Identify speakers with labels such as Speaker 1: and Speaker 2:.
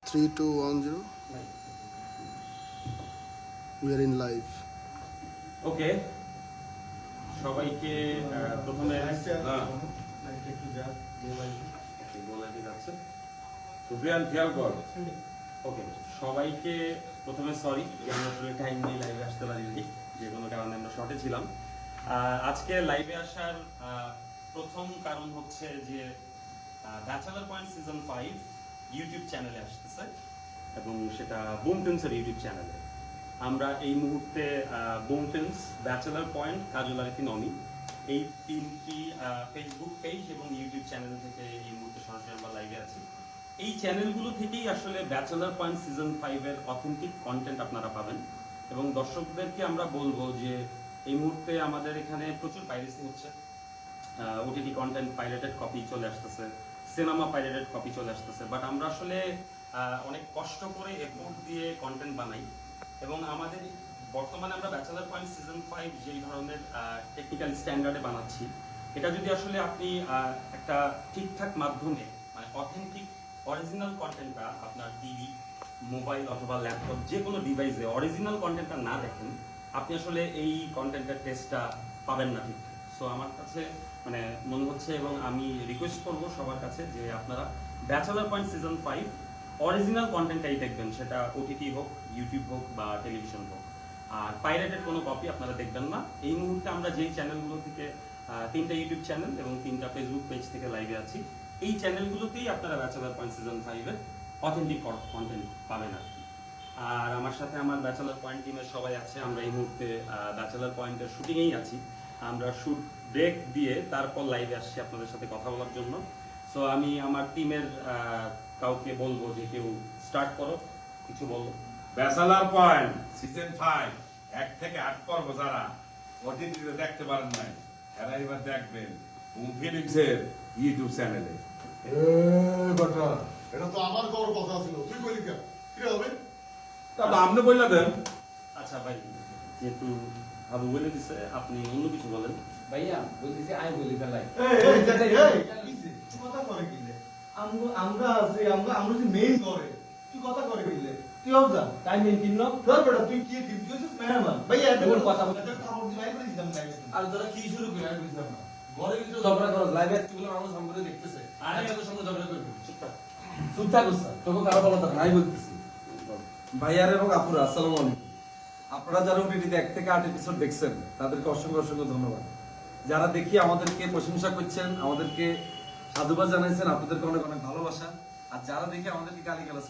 Speaker 1: 3210. We are in live.
Speaker 2: ওকে সবাইকে প্রথমে
Speaker 3: সুফিয়ান খেয়াল কর।
Speaker 2: ওকে সবাইকে প্রথমে সরি যে আমরা আসলে টাইম নিয়ে লাইভে আসতে পারিনি, যে কোনো কারণে আমরা শর্টে ছিলাম। আজকে লাইভে আসার প্রথম কারণ হচ্ছে যে ব্যাচেলার পয়েন্ট সিজন 5 ইউটিউব চ্যানেলে আসতেছে এবং সেটা বুমটিন্সের ইউটিউব চ্যানেলে। আমরা এই মুহূর্তে বুমটিন্স, ব্যাচেলার পয়েন্ট, কাজল আরিফিন অমি, এই তিনটি ফেসবুক পেজ এবং ইউটিউব চ্যানেল থেকে এই মুহূর্তে সরাসরি আমরা লাইভে আছি। এই চ্যানেলগুলো থেকেই আসলে ব্যাচেলার পয়েন্ট সিজন 5 এর অথেন্টিক কন্টেন্ট আপনারা পাবেন। এবং দর্শকদেরকে আমরা বলবো যে এই মুহূর্তে আমাদের এখানে প্রচুর পাইরেসি হচ্ছে, ওটিটি কন্টেন্ট পাইরেটেড কপি চলে আসতেছে, সিনেমা পাইরেটেড কপি চলে আসতেছে, বাট আমরা আসলে অনেক কষ্ট করে এফোর্ট দিয়ে কন্টেন্ট বানাই এবং আমাদের বর্তমানে আমরা ব্যাচেলার পয়েন্ট সিজন 5 যেই ধরনের টেকনিক্যাল স্ট্যান্ডার্ডে বানাচ্ছি, এটা যদি আসলে আপনি একটা ঠিকঠাক মাধ্যমে মানে অথেন্টিক অরিজিনাল কন্টেন্টটা আপনার টিভি, মোবাইল অথবা ল্যাপটপ যে কোনো ডিভাইসে অরিজিনাল কন্টেন্টটা না দেখেন, আপনি আসলে এই কন্টেন্টের টেস্টটা পাবেন না ঠিক। সো আমার কাছে মানে মনে হচ্ছে এবং আমি রিকোয়েস্ট করবো সবার কাছে যে আপনারা ব্যাচেলার পয়েন্ট সিজন 5 অরিজিনাল কন্টেন্টটাই দেখবেন, সেটা ওটিটি হোক, ইউটিউব হোক বা টেলিভিশন হোক। আর পাইরেটেড কোনো কপি আপনারা দেখবেন না। এই মুহূর্তে আমরা যেই চ্যানেলগুলো থেকে 3টা ইউটিউব চ্যানেল এবং 3টা ফেসবুক পেজ থেকে লাইভে আছি, এই চ্যানেলগুলোতেই আপনারা ব্যাচেলার পয়েন্ট সিজন 5 এর অথেন্টিক কন্টেন্ট পাবেন আর কি। আর আমার সাথে আমার ব্যাচেলার পয়েন্ট টিমের সবাই আছে। আমরা এই মুহূর্তে ব্যাচেলার পয়েন্টের শুটিংয়েই আছি। আমরা শুট ব্রেক দিয়ে তারপর লাইভে আসছি আপনাদের সাথে কথা বলার জন্য। সো আমি আমার টিমের কাউকে বলবো যে কেউ স্টার্ট করো, কিছু বলো।
Speaker 3: ব্যাচেলার পয়েন্ট সিজন 5 1 থেকে 8 পর্ব যারা ওটিটিতে দেখতে পারেন নাই, এরা এবার দেখবেন বুম ফিল্মসের ইউটিউব চ্যানেলে।
Speaker 4: বাটা এটা তো আমার করার কথা ছিল, তুই কইলি কেন? কি হবে?
Speaker 3: তাহলে আপনি বললে দেন।
Speaker 2: আচ্ছা ভাই, যেহেতু আবু বলে দিছে, আপনি অন্য কিছু বলেন।
Speaker 5: ভাইয়া বলতেছি আই বলি ফেলাই
Speaker 4: তুই কথা করে কিলে আমরা আছি, আমরা যে মেইন করে তুই কথা করে কিলে তুই হব যা
Speaker 5: তাই মেন কিন্ন
Speaker 4: ধর বেটা তুই কি টিম তুই হচ্ছিস মেহমান ভাই এত
Speaker 5: বল কথা বল।
Speaker 4: খবর দি ভাই করে দিতাম না
Speaker 6: আর তোরা কি শুরু করে আমি বুঝলাম না। ঘরে ভিতরে
Speaker 5: ঝগড়া করো লাইভে
Speaker 6: এতগুলো মানুষ সম্পর্কে দেখতেছে
Speaker 2: আরে,
Speaker 6: আমি তোর সঙ্গে ঝগড়া করবো।
Speaker 5: চুপ থাকো স্যার, তোকে কারো বলা দরকার নাই বলতেছি।
Speaker 7: ভাইয়ার এবং আপুরা আসসালামু আলাইকুম। আপনারা যারা ওটিটিতে 1 থেকে 8 এপিসোড দেখছেন তাদেরকে অসংখ্য অসংখ্য ধন্যবাদ। যারা দেখি আমাদেরকে প্রশংসা করছেন, আমাদেরকে সাধুবাদ জানাইছেন, আপনাদেরকে অনেক অনেক ভালোবাসা। আর যারা দেখে আমাদেরকে গালিগালাজ